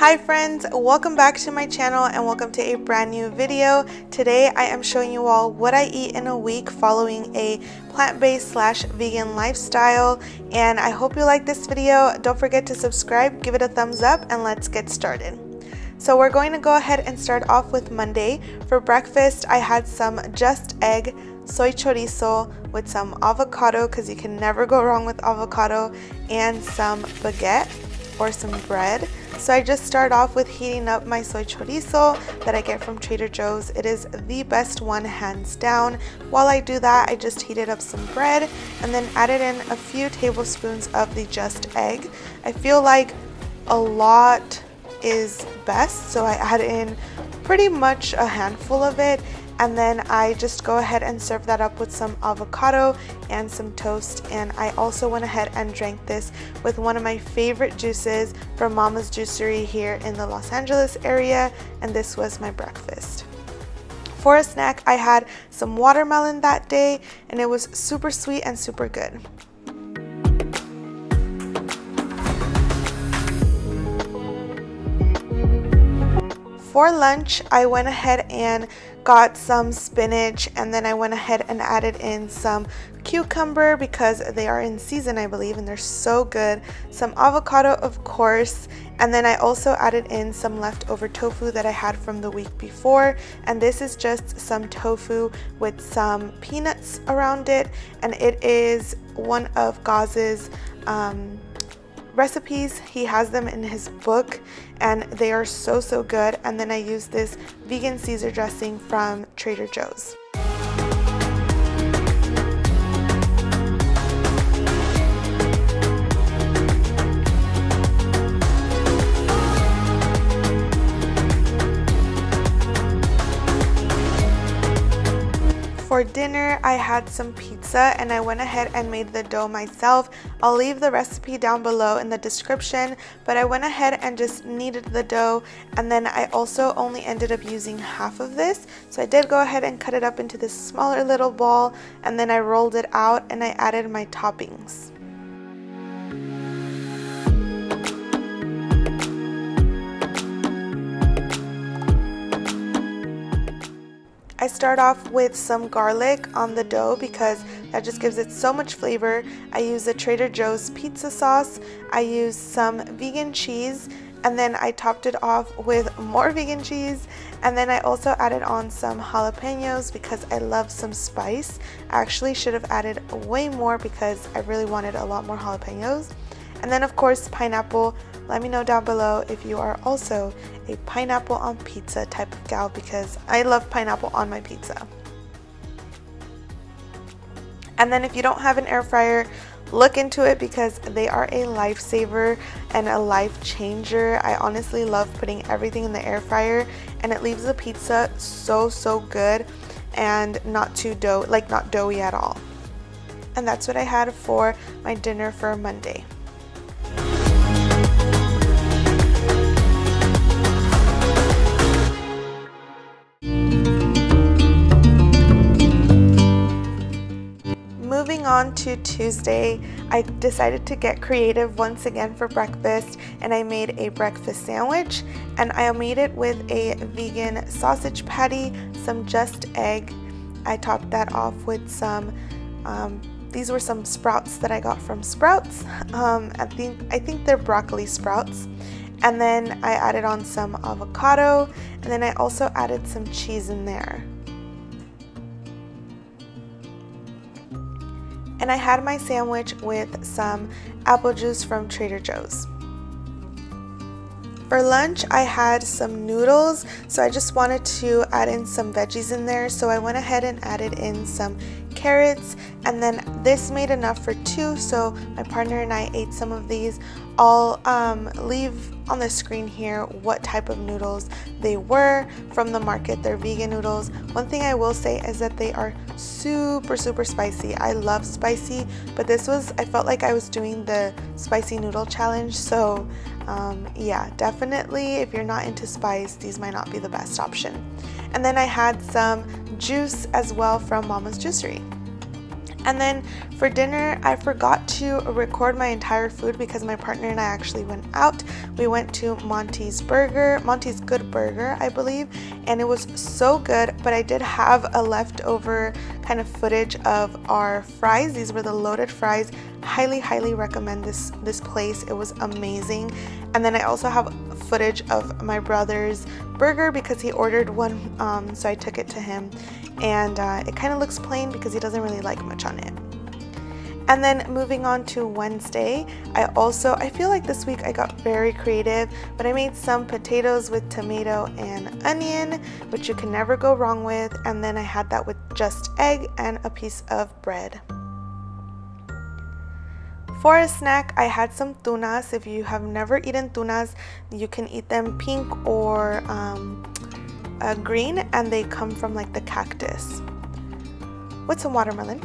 Hi friends, welcome back to my channel and welcome to a brand new video. Today I am showing you all what I eat in a week following a plant-based / vegan lifestyle, and I hope you like this video. Don't forget to subscribe, give it a thumbs up, and let's get started. So we're going to go ahead and start off with Monday. For breakfast I had some just egg, soy chorizo with some avocado because you can never go wrong with avocado, and some baguette or some bread. So I just start off with heating up my soy chorizo that I get from Trader Joe's. It is the best one, hands down. While I do that, I just heated up some bread and then added in a few tablespoons of the just egg. I feel like a lot is best, so I add in pretty much a handful of it, and then I just go ahead and serve that up with some avocado and some toast. And I also went ahead and drank this with one of my favorite juices from Mama's Juicery here in the Los Angeles area, and this was my breakfast. For a snack, I had some watermelon that day, and it was super sweet and super good. For lunch, I went ahead and got some spinach, and then I went ahead and added in some cucumber because they are in season, I believe, and they're so good. Some avocado, of course, and then I also added in some leftover tofu that I had from the week before, and this is just some tofu with some peanuts around it, and it is one of Gaz's recipes. He has them in his book and they are so good. And then I use this vegan Caesar dressing from Trader Joe's. For dinner, I had some pizza and I went ahead and made the dough myself. I'll leave the recipe down below in the description, but I went ahead and just kneaded the dough, and then I also only ended up using half of this. So I did go ahead and cut it up into this smaller little ball, and then I rolled it out and I added my toppings. I start off with some garlic on the dough because that just gives it so much flavor. I use the Trader Joe's pizza sauce. I use some vegan cheese, and then I topped it off with more vegan cheese, and then I also added on some jalapenos because I love some spice. I actually should have added way more because I really wanted a lot more jalapenos. And then of course pineapple. Let me know down below if you are also a pineapple on pizza type of gal, because I love pineapple on my pizza. And then if you don't have an air fryer, look into it because they are a lifesaver and a life changer. I honestly love putting everything in the air fryer, and it leaves the pizza so good and not too not doughy at all. And that's what I had for my dinner for Monday. Moving on to Tuesday, I decided to get creative once again for breakfast, and I made a breakfast sandwich, and I made it with a vegan sausage patty, some just egg. I topped that off with some these were some sprouts that I got from Sprouts. I think they're broccoli sprouts. And then I added on some avocado, and then I also added some cheese in there. And I had my sandwich with some apple juice from Trader Joe's. For lunch, I had some noodles, so I just wanted to add in some veggies in there. So I went ahead and added in some carrots, and then this made enough for two, so my partner and I ate some of these. I'll leave on the screen here what type of noodles they were from the market. They're vegan noodles. One thing I will say is that they are super spicy. I love spicy, but this was, I felt like I was doing the spicy noodle challenge, so yeah, definitely if you're not into spice, these might not be the best option. And then I had some juice as well from Mama's Juicery. And then for dinner, I forgot to record my entire food because my partner and I actually went out. We went to Monty's Good Burger, I believe, and it was so good, but I did have a leftover kind of footage of our fries. These were the loaded fries. Highly recommend this place. It was amazing. And then I also have footage of my brother's burger because he ordered one, so I took it to him. And it kind of looks plain because he doesn't really like much on it. And then moving on to Wednesday, I feel like this week I got very creative, but I made some potatoes with tomato and onion, which you can never go wrong with. And then I had that with just egg and a piece of bread. For a snack, I had some tunas. If you have never eaten tunas, you can eat them pink or green, and they come from like the cactus with some watermelon.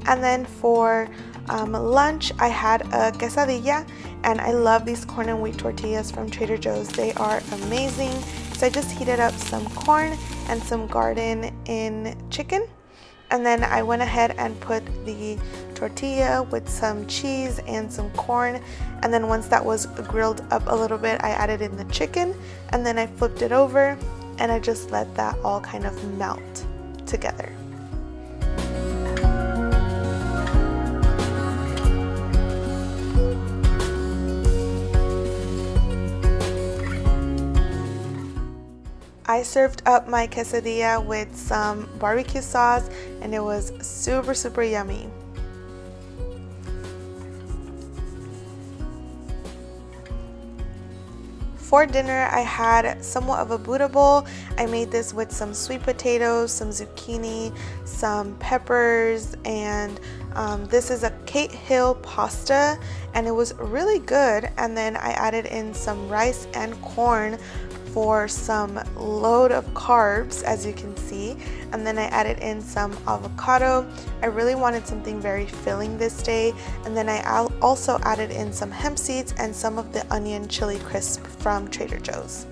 And then for lunch, I had a quesadilla, and I love these corn and wheat tortillas from Trader Joe's. They are amazing. So I just heated up some corn and some garden-in chicken, and then I went ahead and put the tortilla with some cheese and some corn, and then once that was grilled up a little bit, I added in the chicken, and then I flipped it over and I just let that all kind of melt together. I served up my quesadilla with some barbecue sauce, and it was super yummy. For dinner, I had somewhat of a Buddha bowl. I made this with some sweet potatoes, some zucchini, some peppers, and this is a Kate Hill pasta, and it was really good. And then I added in some rice and corn for some load of carbs, as you can see, and then I added in some avocado. I really wanted something very filling this day, and then I also added in some hemp seeds and some of the onion chili crisp from Trader Joe's.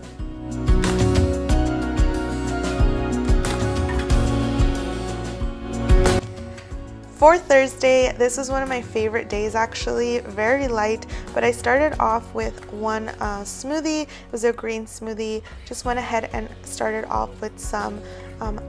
For Thursday, this was one of my favorite days actually, very light, but I started off with one smoothie. It was a green smoothie. Just went ahead and started off with some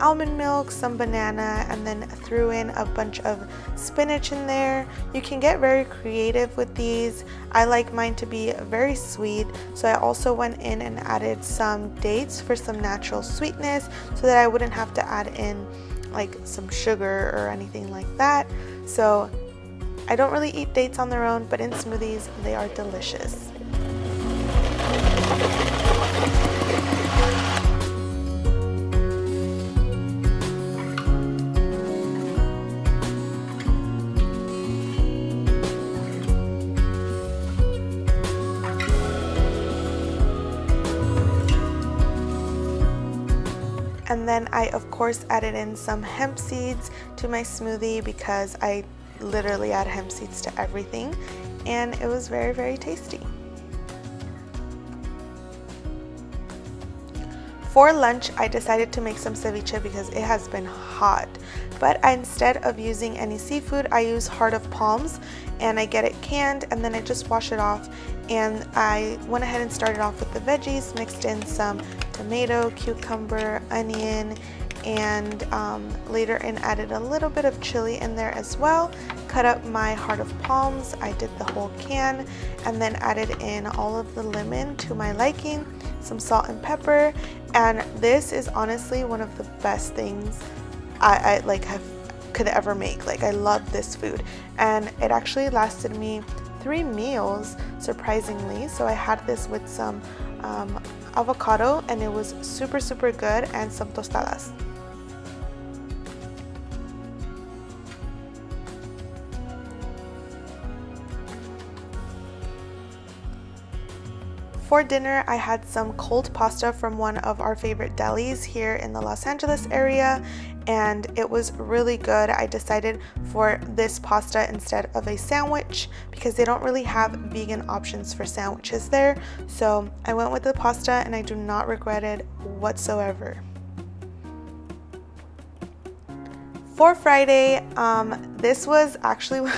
almond milk, some banana, and then threw in a bunch of spinach in there. You can get very creative with these. I like mine to be very sweet, so I also went in and added some dates for some natural sweetness so that I wouldn't have to add in like some sugar or anything like that. So I don't really eat dates on their own, but in smoothies they are delicious. And then I of course added in some hemp seeds to my smoothie because I literally add hemp seeds to everything, and it was very tasty. For lunch, I decided to make some ceviche because it has been hot, but instead of using any seafood, I use heart of palms, and I get it canned, and then I just wash it off. And I went ahead and started off with the veggies, mixed in some tomato, cucumber, onion, and later in added a little bit of chili in there as well. Cut up my heart of palms, I did the whole can, and then added in all of the lemon to my liking, some salt and pepper, and this is honestly one of the best things I could ever make. Like, I love this food, and it actually lasted me 3 meals, surprisingly. So I had this with some avocado, and it was super good, and some tostadas. For dinner, I had some cold pasta from one of our favorite delis here in the Los Angeles area, and it was really good. I decided for this pasta instead of a sandwich because they don't really have vegan options for sandwiches there. So I went with the pasta, and I do not regret it whatsoever. For Friday, this was actually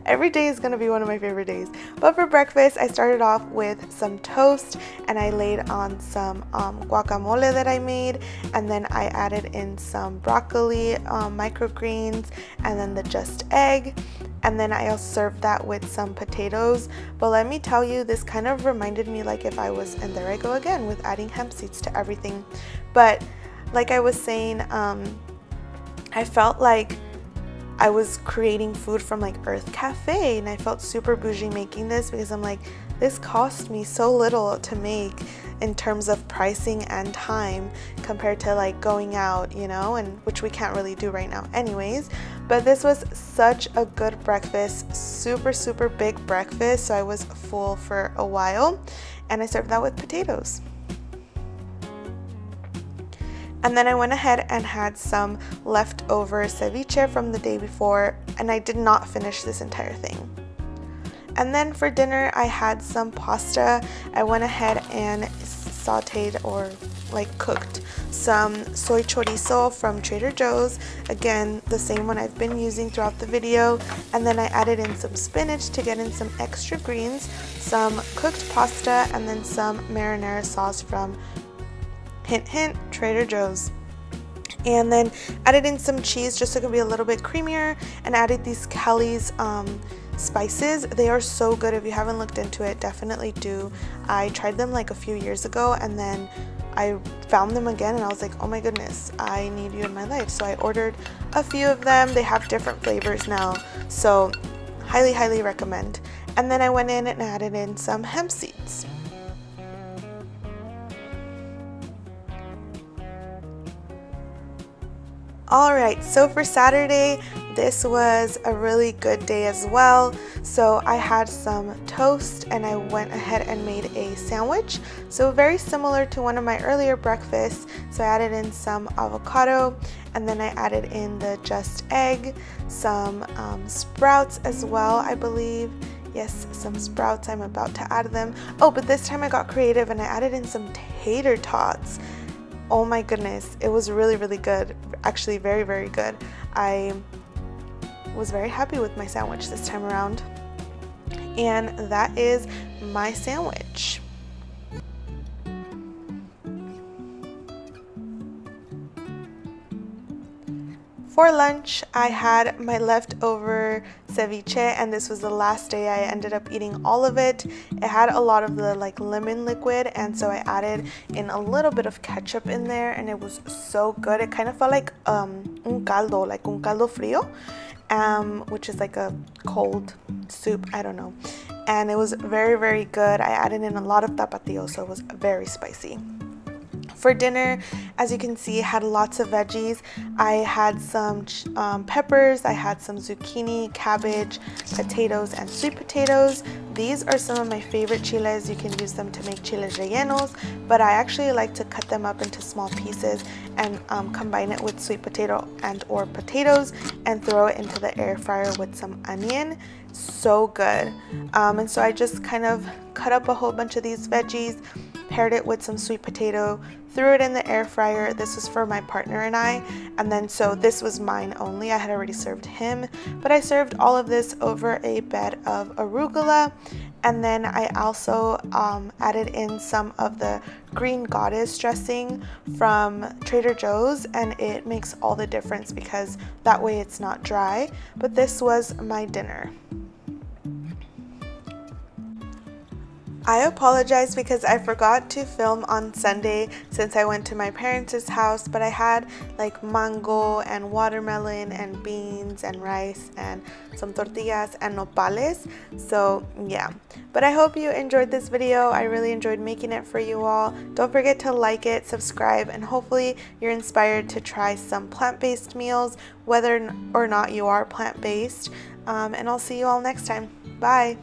every day is gonna be one of my favorite days. But for breakfast, I started off with some toast and I laid on some guacamole that I made, and then I added in some broccoli, microgreens, and then the just egg. And then I also served that with some potatoes. But let me tell you, this kind of reminded me like if I was, and there I go again with adding hemp seeds to everything. But like I was saying, I felt like I was creating food from like Earth Cafe, and I felt super bougie making this because I'm like, this cost me so little to make in terms of pricing and time compared to like going out, you know, and which we can't really do right now anyways. But this was such a good breakfast, super big breakfast, so I was full for a while, and I served that with potatoes. And then I went ahead and had some leftover ceviche from the day before, and I did not finish this entire thing. And then for dinner, I had some pasta. I went ahead and sauteed or like cooked some soy chorizo from Trader Joe's. Again, the same one I've been using throughout the video. And then I added in some spinach to get in some extra greens, some cooked pasta, and then some marinara sauce from, hint hint, Trader Joe's. And then added in some cheese just so it can be a little bit creamier, and added these Kelly's spices. They are so good. If you haven't looked into it, definitely do. I tried them like a few years ago, and then I found them again and I was like, oh my goodness, I need you in my life. So I ordered a few of them. They have different flavors now, so highly recommend. And then I went in and added in some hemp seeds. Alright, so for Saturday, this was a really good day as well. So I had some toast and I went ahead and made a sandwich. So very similar to one of my earlier breakfasts. So I added in some avocado, and then I added in the just egg, some sprouts as well, I believe. Yes, some sprouts, I'm about to add them. Oh, but this time I got creative and I added in some tater tots. Oh my goodness, it was really good. Actually very good. I was very happy with my sandwich this time around. And that is my sandwich. For lunch, I had my leftover ceviche, and this was the last day. I ended up eating all of it. It had a lot of the like lemon liquid, and so I added in a little bit of ketchup in there, and it was so good. It kind of felt like un caldo frío, which is like a cold soup, I don't know. And it was very good. I added in a lot of tapatio, so it was very spicy. For dinner, as you can see, had lots of veggies. I had some peppers, I had some zucchini, cabbage, potatoes, and sweet potatoes. These are some of my favorite chiles. You can use them to make chiles rellenos, but I actually like to cut them up into small pieces and combine it with sweet potato and or potatoes and throw it into the air fryer with some onion. So good. And so I just kind of cut up a whole bunch of these veggies, paired it with some sweet potato, threw it in the air fryer. This was for my partner and I, and then so this was mine only. I had already served him, but I served all of this over a bed of arugula. And then I also added in some of the green goddess dressing from Trader Joe's, and it makes all the difference because that way it's not dry. But this was my dinner. I apologize because I forgot to film on Sunday since I went to my parents' house, but I had like mango and watermelon and beans and rice and some tortillas and nopales. So yeah, but I hope you enjoyed this video. I really enjoyed making it for you all. Don't forget to like it, subscribe, and hopefully you're inspired to try some plant-based meals, whether or not you are plant-based. And I'll see you all next time. Bye!